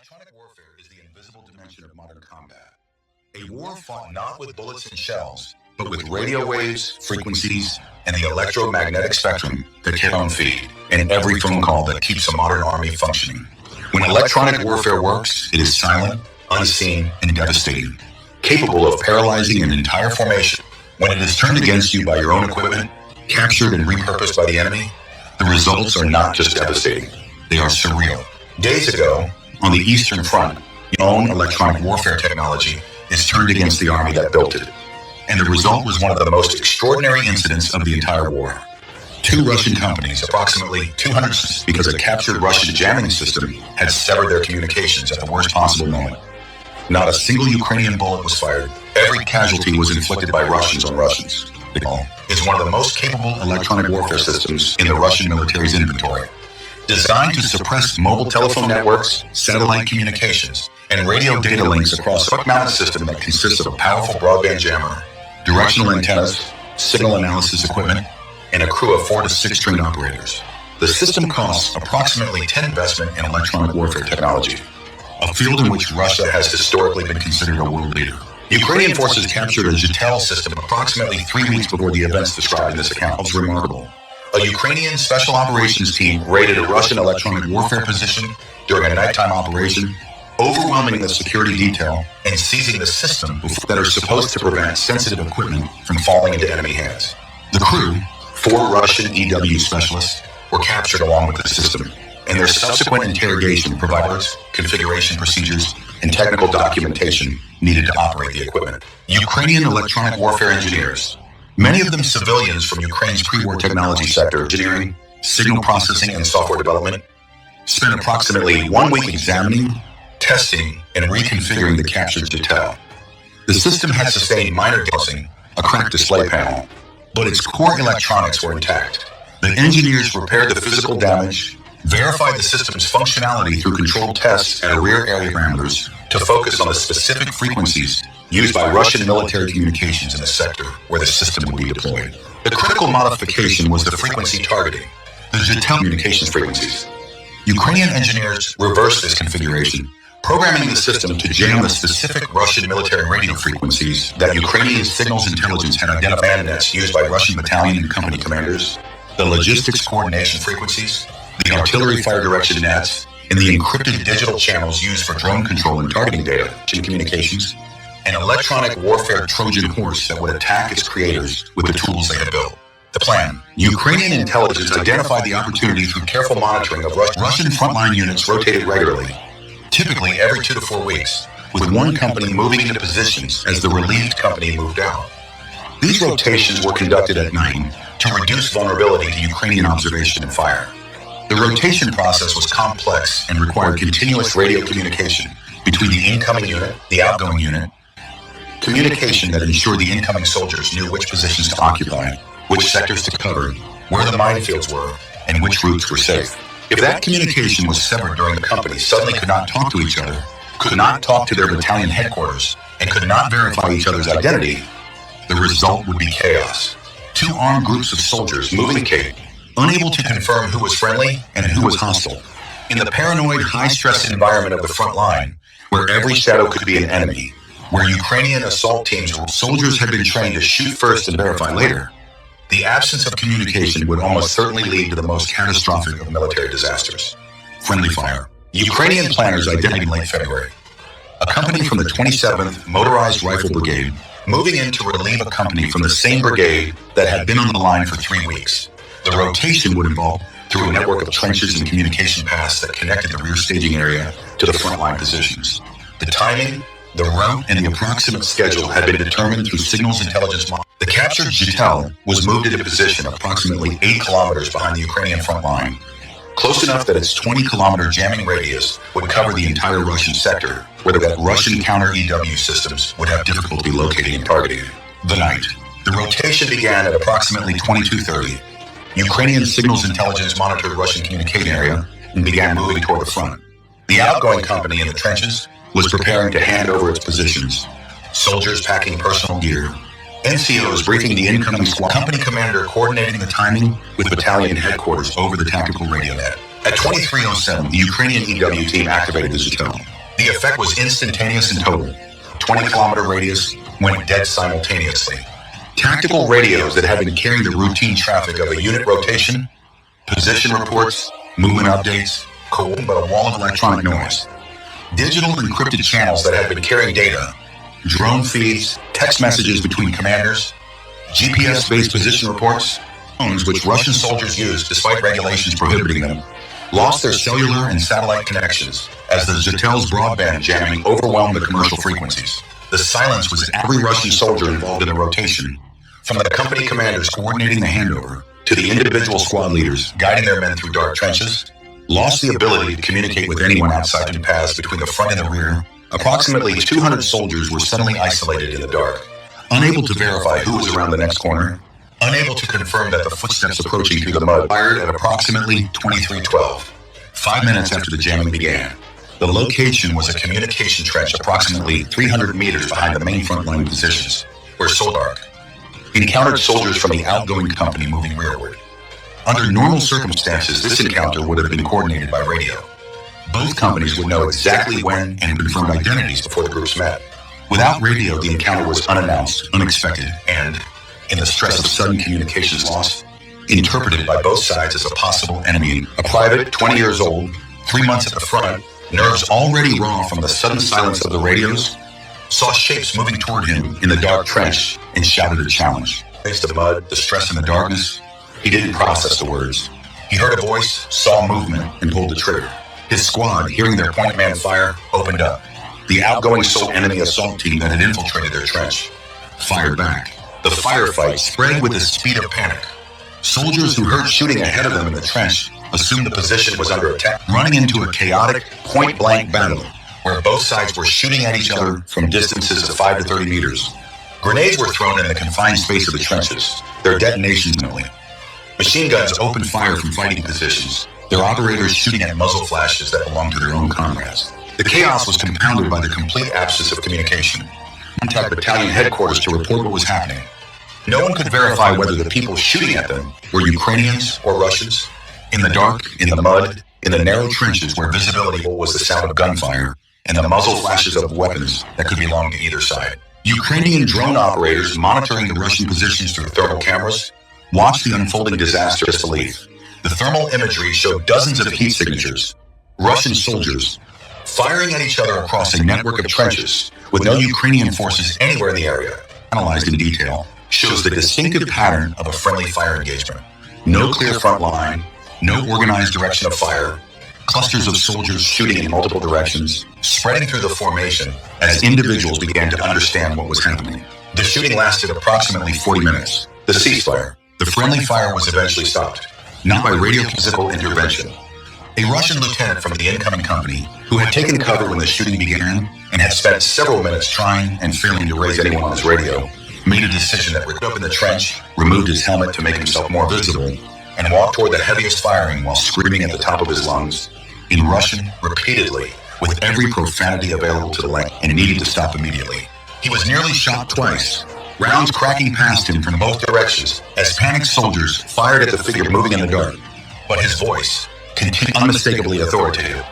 Electronic warfare is the invisible dimension of modern combat. A war fought not with bullets and shells, but with radio waves, frequencies, and the electromagnetic spectrum that can feed, and every phone call that keeps a modern army functioning. When electronic warfare works, it is silent, unseen, and devastating, capable of paralyzing an entire formation. When it is turned against you by your own equipment, captured and repurposed by the enemy, the results are not just devastating, they are surreal. Days ago, on the Eastern Front, your own electronic warfare technology is turned against the army that built it. And the result was one of the most extraordinary incidents of the entire war. Two Russian companies, approximately 200, because a captured Russian jamming system had severed their communications at the worst possible moment. Not a single Ukrainian bullet was fired. Every casualty was inflicted by Russians on Russians. It is one of the most capable electronic warfare systems in the Russian military's inventory. Designed to suppress mobile telephone networks, satellite communications, and radio data links across a mountain system that consists of a powerful broadband jammer, directional antennas, signal analysis equipment, and a crew of 4 to 6 trained operators. The system costs approximately 10 investment in electronic warfare technology, a field in which Russia has historically been considered a world leader. Ukrainian forces captured a JITEL system approximately 3 weeks before the events described in this account. It was remarkable. A Ukrainian special operations team raided a Russian electronic warfare position during a nighttime operation, overwhelming the security detail and seizing the system that are supposed to prevent sensitive equipment from falling into enemy hands. The crew, 4 Russian EW specialists, were captured along with the system, and their subsequent interrogation provided configuration procedures and technical documentation needed to operate the equipment. Ukrainian electronic warfare engineers, many of them civilians from Ukraine's pre-war technology sector, engineering, signal processing, and software development, spent approximately 1 week examining, testing, and reconfiguring the captured JITEL. The system had sustained minor dosing, a cracked display panel, but its core electronics were intact. The engineers repaired the physical damage, verified the system's functionality through controlled tests at rear area parameters to focus on the specific frequencies used by Russian military communications in the sector where the system would be deployed. The critical modification was the frequency targeting, the JITEL communications frequencies. Ukrainian engineers reversed this configuration, programming the system to jam the specific Russian military radio frequencies that Ukrainian signals intelligence had identified nets used by Russian battalion and company commanders, the logistics coordination frequencies, the artillery fire direction nets, and the encrypted digital channels used for drone control and targeting data, communications, an electronic warfare Trojan horse that would attack its creators with the tools they had built. The plan. Ukrainian intelligence identified the opportunity through careful monitoring of Russian frontline units rotated regularly, typically every 2 to 4 weeks, with one company moving into positions as the relieved company moved out. These rotations were conducted at night to reduce vulnerability to Ukrainian observation and fire. The rotation process was complex and required continuous radio communication between the incoming unit, the outgoing unit, communication that ensured the incoming soldiers knew which positions to occupy, which sectors to cover, where the minefields were, and which routes were safe. If that communication was severed during the company suddenly could not talk to each other, could not talk to their battalion headquarters, and could not verify each other's identity, the result would be chaos. 2 armed groups of soldiers moving Cape, unable to confirm who was friendly and who was hostile. In the paranoid, high-stress environment of the front line, where every shadow could be an enemy, where Ukrainian assault teams or soldiers had been trained to shoot first and verify later, the absence of communication would almost certainly lead to the most catastrophic of military disasters: friendly fire. Ukrainian planners identified in late February a company from the 27th Motorized Rifle Brigade moving in to relieve a company from the same brigade that had been on the line for 3 weeks. The rotation would involve through a network of trenches and communication paths that connected the rear staging area to the frontline positions. The timing, the route, and the approximate schedule had been determined through signals intelligence models. The captured JITEL was moved into position approximately 8 kilometers behind the Ukrainian front line, close enough that its 20-kilometer jamming radius would cover the entire Russian sector, where the Russian counter-EW systems would have difficulty locating and targeting it. The night. The rotation began at approximately 22:30. Ukrainian signals intelligence monitored Russian communication area and began moving toward the front. The outgoing company in the trenches was preparing to hand over its positions. Soldiers packing personal gear, NCOs briefing the incoming squad, company commander coordinating the timing with battalion headquarters over the tactical radio net. At 23:07, the Ukrainian EW team activated the JITEL. The effect was instantaneous and total. 20-kilometer radius went dead simultaneously. Tactical radios that had been carrying the routine traffic of a unit rotation, position reports, movement updates, cold but a wall of electronic noise. Digital encrypted channels that had been carrying data, drone feeds, text messages between commanders, GPS-based position reports, phones which Russian soldiers used despite regulations prohibiting them, lost their cellular and satellite connections as the Zitel's broadband jamming overwhelmed the commercial frequencies. The silence was every Russian soldier involved in the rotation, from the company commanders coordinating the handover to the individual squad leaders guiding their men through dark trenches, lost the ability to communicate with anyone outside the paths between the front and the rear. Approximately 200 soldiers were suddenly isolated in the dark, unable to verify who was around the next corner, unable to confirm that the footsteps approaching through the mud fired at approximately 23:12, 5 minutes after the jamming began. The location was a communication trench approximately 300 meters behind the main front line positions, where Soldark encountered soldiers from the outgoing company moving rearward. Under normal circumstances, this encounter would have been coordinated by radio. Both companies would know exactly when and confirmed identities before the groups met. Without radio, the encounter was unannounced, unexpected, and, in the stress of sudden communications loss, interpreted by both sides as a possible enemy. A private, 20 years old, 3 months at the front, nerves already raw from the sudden silence of the radios, saw shapes moving toward him in the dark trench and shouted a challenge. Faced the mud, the stress and the darkness, he didn't process the words. He heard a voice, saw movement, and pulled the trigger. His squad, hearing their point man fire, opened up. The outgoing sole enemy assault team that had infiltrated their trench fired back. The firefight spread with the speed of panic. Soldiers who heard shooting ahead of them in the trench assumed the position was under attack, running into a chaotic, point-blank battle where both sides were shooting at each other from distances of 5 to 30 meters. Grenades were thrown in the confined space of the trenches, their detonations only. Machine guns opened fire from fighting positions, their operators shooting at muzzle flashes that belonged to their own comrades. The chaos was compounded by the complete absence of communication. Contact battalion headquarters to report what was happening. No one could verify whether the people shooting at them were Ukrainians or Russians. In the dark, in the mud, in the narrow trenches where visibility was the sound of gunfire and the muzzle flashes of weapons that could belong to either side. Ukrainian drone operators monitoring the Russian positions through thermal cameras watched the unfolding disaster with disbelief. The thermal imagery showed dozens of heat signatures, Russian soldiers firing at each other across a network of trenches with no Ukrainian forces anywhere in the area. Analyzed in detail, shows the distinctive pattern of a friendly fire engagement. No clear front line, no organized direction of fire, clusters of soldiers shooting in multiple directions, spreading through the formation as individuals began to understand what was happening. The shooting lasted approximately 40 minutes. The ceasefire, the friendly fire was eventually stopped, not by radio physical intervention. A Russian lieutenant from the incoming company, who had taken cover when the shooting began and had spent several minutes trying and failing to raise anyone on his radio, made a decision that ripped open the trench, removed his helmet to make himself more visible, and walked toward the heaviest firing while screaming at the top of his lungs, in Russian, repeatedly, with every profanity available to the length, and needed to stop immediately. He was nearly shot twice, rounds cracking past him from both directions as panicked soldiers fired at the figure moving in the dark. But his voice, continued unmistakably authoritative,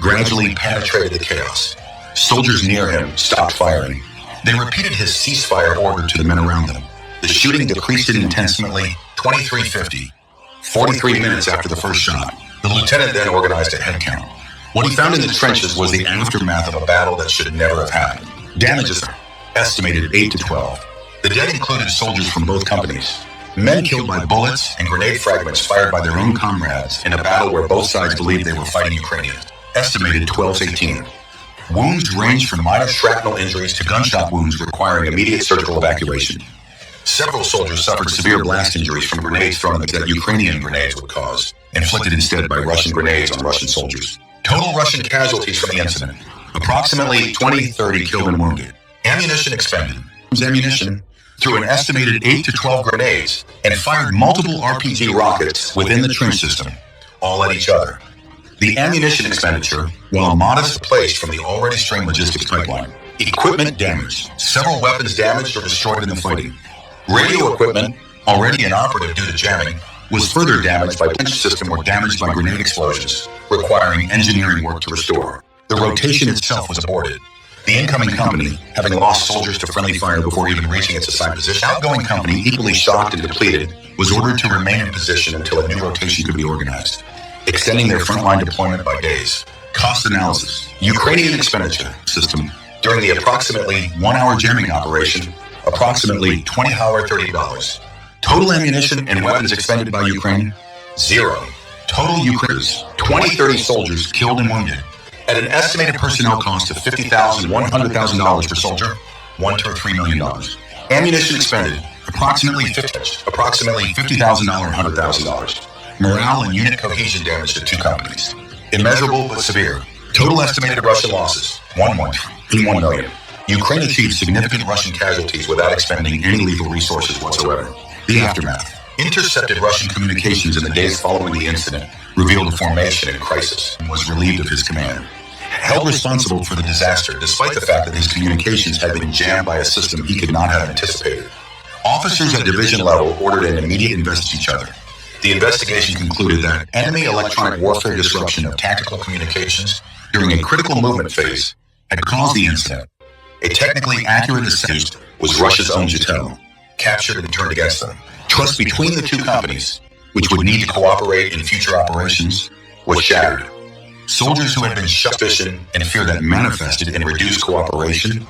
gradually penetrated the chaos. Soldiers near him stopped firing. They repeated his ceasefire order to the men around them. The shooting decreased in intensity 23:50, 43 minutes after the first shot. The lieutenant then organized a head count. What he found in the trenches was the aftermath of a battle that should never have happened. Damages estimated at 8 to 12. The dead included soldiers from both companies. Men killed by bullets and grenade fragments fired by their own comrades in a battle where both sides believed they were fighting Ukrainians. Estimated 12 to 18. Wounds ranged from minor shrapnel injuries to gunshot wounds requiring immediate surgical evacuation. Several soldiers suffered severe blast injuries from grenades thrown that Ukrainian grenades would cause, inflicted instead by Russian grenades on Russian soldiers. Total Russian casualties from the incident, approximately 20-30 killed and wounded. Ammunition expended. Ammunition threw an estimated 8 to 12 grenades and fired multiple RPG rockets within the trench system, all at each other. The ammunition expenditure, while modest, placed from the already strained logistics pipeline. Equipment damaged. Several weapons damaged or destroyed in the fighting. Radio equipment, already inoperative due to jamming, was further damaged by trench system or damaged by grenade explosions, requiring engineering work to restore. The rotation itself was aborted. The incoming company, having lost soldiers to friendly fire before even reaching its assigned position, outgoing company, equally shocked and depleted, was ordered to remain in position until a new rotation could be organized, extending their frontline deployment by days. Cost analysis. Ukrainian expenditure system. During the approximately 1 hour jamming operation, approximately $20 $30. Total ammunition and weapons expended by Ukraine, 0. Total Ukrainians, 20-30 soldiers killed and wounded. At an estimated personnel cost of $50,000, $100,000 per soldier, $1 to $3 million. Ammunition expended, approximately $50,000, $100,000. Morale and unit cohesion damage to 2 companies. Immeasurable but severe. Total estimated Russian losses, 1 million. Ukraine achieved significant Russian casualties without expending any lethal resources whatsoever. The aftermath. Intercepted Russian communications in the days following the incident revealed a formation in crisis and was relieved of his command. Held responsible for the disaster despite the fact that his communications had been jammed by a system he could not have anticipated. Officers at division level ordered an immediate investigation each other. The investigation concluded that enemy electronic warfare disruption of tactical communications during a critical movement phase had caused the incident. A technically accurate assessment was Russia's own Jitel, captured and turned against them. Trust between the 2 companies, which would need to cooperate in future operations, was shattered. Soldiers who had been suspicion and fear that manifested in reduced cooperation,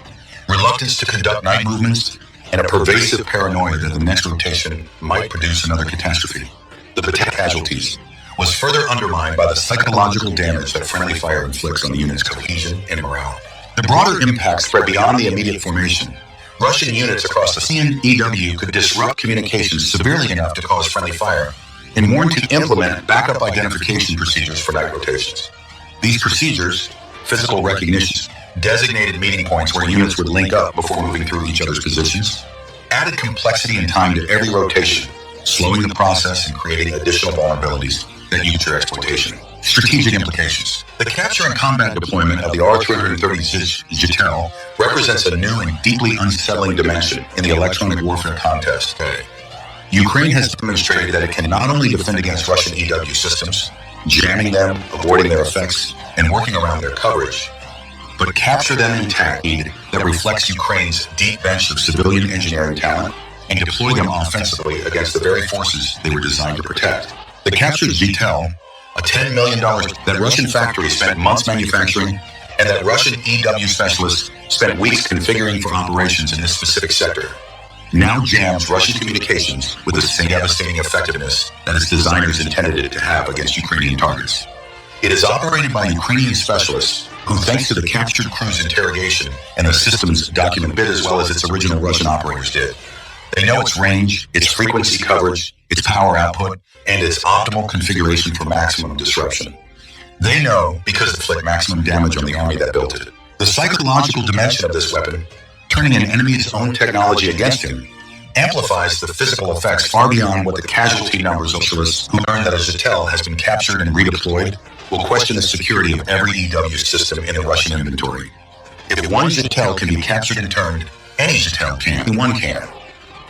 reluctance to conduct night movements, and a pervasive paranoia that the next rotation might produce another catastrophe. The potential casualties was further undermined by the psychological damage that friendly fire inflicts on the unit's cohesion and morale. The broader impact spread beyond the immediate formation. Russian units across the CNEW could disrupt communications severely enough to cause friendly fire and warn to implement backup identification procedures for night rotations. These procedures, physical recognition, designated meeting points where units would link up before moving through each other's positions, added complexity and time to every rotation, slowing the process and creating additional vulnerabilities that future exploitation. Strategic implications. The capture and combat deployment of the R-330 Jitel represents a new and deeply unsettling dimension in the electronic warfare contest today. Ukraine has demonstrated that it can not only defend against Russian EW systems, jamming them, avoiding their effects, and working around their coverage, but capture them intact that reflects Ukraine's deep bench of civilian engineering talent and deploy them offensively against the very forces they were designed to protect. The captured Jitel, a $10 million that Russian factories spent months manufacturing, and that Russian EW specialists spent weeks configuring for operations in this specific sector, now jams Russian communications with the same devastating effectiveness that its designers intended it to have against Ukrainian targets. It is operated by Ukrainian specialists who, thanks to the captured crew's interrogation and the system's document bit as well as its original Russian operators did. They know its range, its frequency coverage, its power output, and its optimal configuration for maximum disruption. They know because it inflict maximum damage on the army that built it. The psychological dimension of this weapon, turning an enemy's own technology against him, amplifies the physical effects far beyond what the casualty numbers of specialists who learn that a Jitel has been captured and redeployed will question the security of every EW system in the Russian inventory. If one Jitel can be captured and turned, any Jitel can, one can.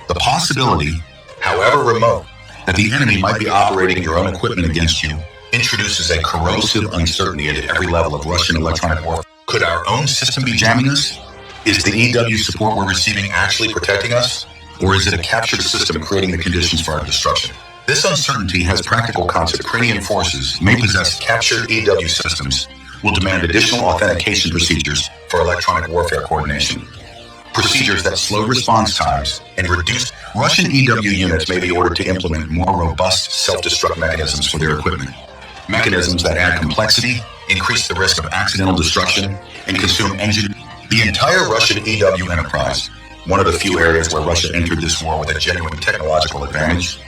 The possibility, however remote, that the enemy might be operating your own equipment against you introduces a corrosive uncertainty into every level of Russian electronic warfare. Could our own system be jamming us? Is the EW support we're receiving actually protecting us? Or is it a captured system creating the conditions for our destruction? This uncertainty has practical consequences. Ukrainian forces may possess captured EW systems, will demand additional authentication procedures for electronic warfare coordination. Procedures that slow response times and reduce Russian EW units may be ordered to implement more robust self-destruct mechanisms for their equipment. Mechanisms that add complexity, increase the risk of accidental destruction, and consume engine. The entire Russian EW enterprise, one of the few areas where Russia entered this war with a genuine technological advantage,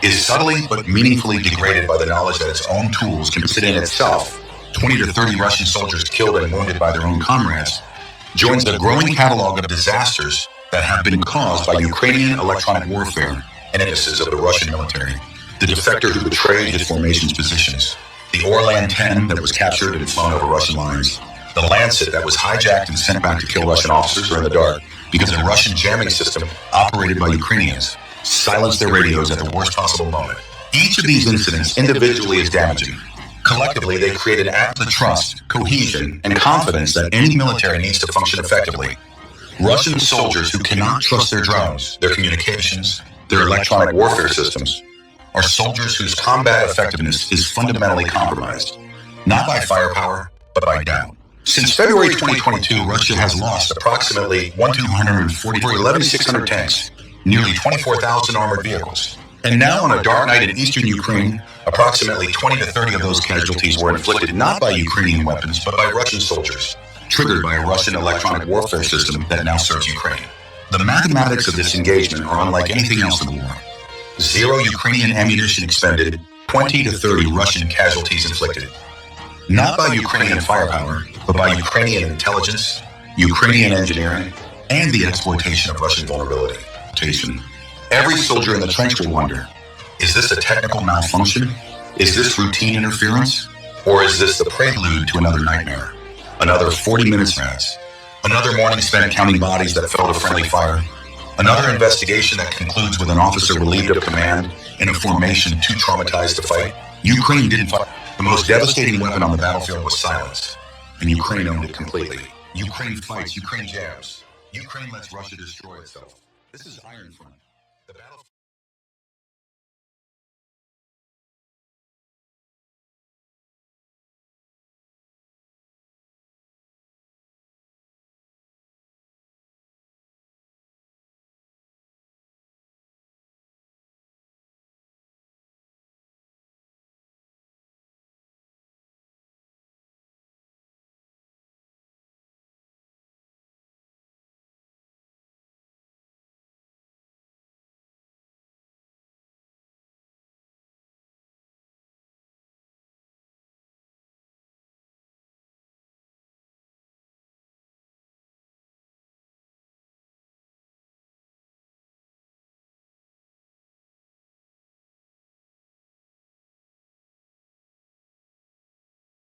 is subtly but meaningfully degraded by the knowledge that its own tools can sit in itself. 20 to 30 Russian soldiers killed and wounded by their own comrades joins the growing catalog of disasters that have been caused by Ukrainian electronic warfare and instances of the Russian military. The defector who betrayed his formation's positions, the Orlan 10 that was captured and flown over Russian lines, the Lancet that was hijacked and sent back to kill Russian officers or in the dark because a Russian jamming system operated by Ukrainians silenced their radios at the worst possible moment. Each of these incidents individually is damaging, Collectively, they create an atmosphere of trust, cohesion, and confidence that any military needs to function effectively. Russian soldiers who cannot trust their drones, their communications, their electronic warfare systems, are soldiers whose combat effectiveness is fundamentally compromised, not by firepower, but by doubt. Since February 2022, Russia has lost approximately 1,244 tanks, nearly 24,000 armored vehicles. And now, on a dark night in eastern Ukraine, approximately 20 to 30 of those casualties were inflicted not by Ukrainian weapons, but by Russian soldiers, triggered by a Russian electronic warfare system that now serves Ukraine. The mathematics of this engagement are unlike anything else in the war. 0 Ukrainian ammunition expended, 20 to 30 Russian casualties inflicted. Not by Ukrainian firepower, but by Ukrainian intelligence, Ukrainian engineering, and the exploitation of Russian vulnerability. Every soldier in the trench will wonder, is this a technical malfunction? Is this routine interference? Or is this the prelude to another nightmare? Another 40 minutes rats? Another morning spent counting bodies that fell to friendly fire? Another investigation that concludes with an officer relieved of command in a formation too traumatized to fight? Ukraine didn't fight. The most devastating weapon on the battlefield was silence, and Ukraine owned it completely. Ukraine fights, Ukraine jams. Ukraine lets Russia destroy itself. This is Iron Front. The battle